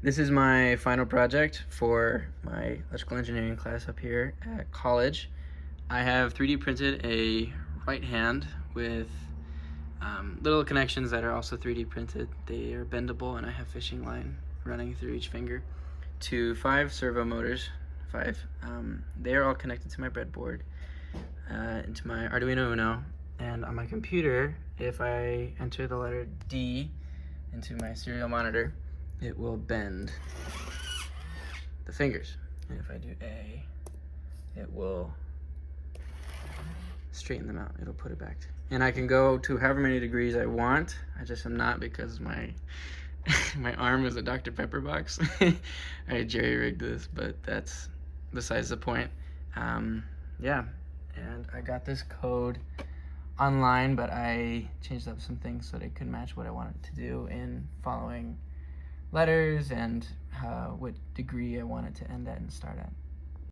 This is my final project for my electrical engineering class up here at college. I have 3D printed a right hand with little connections that are also 3D printed. They are bendable, and I have fishing line running through each finger to 5 servo motors. They are all connected to my breadboard, into my Arduino Uno, and on my computer, if I enter the letter D into my serial monitor, it will bend the fingers. And if I do A, it will straighten them out. It'll put it back. And I can go to however many degrees I want. I just am not, because my my arm is a Dr. Pepper box. I jerry-rigged this, but that's besides the point. Yeah, and I got this code online, but I changed up some things so that it could match what I wanted to do in following letters and what degree I wanted to end at and start at.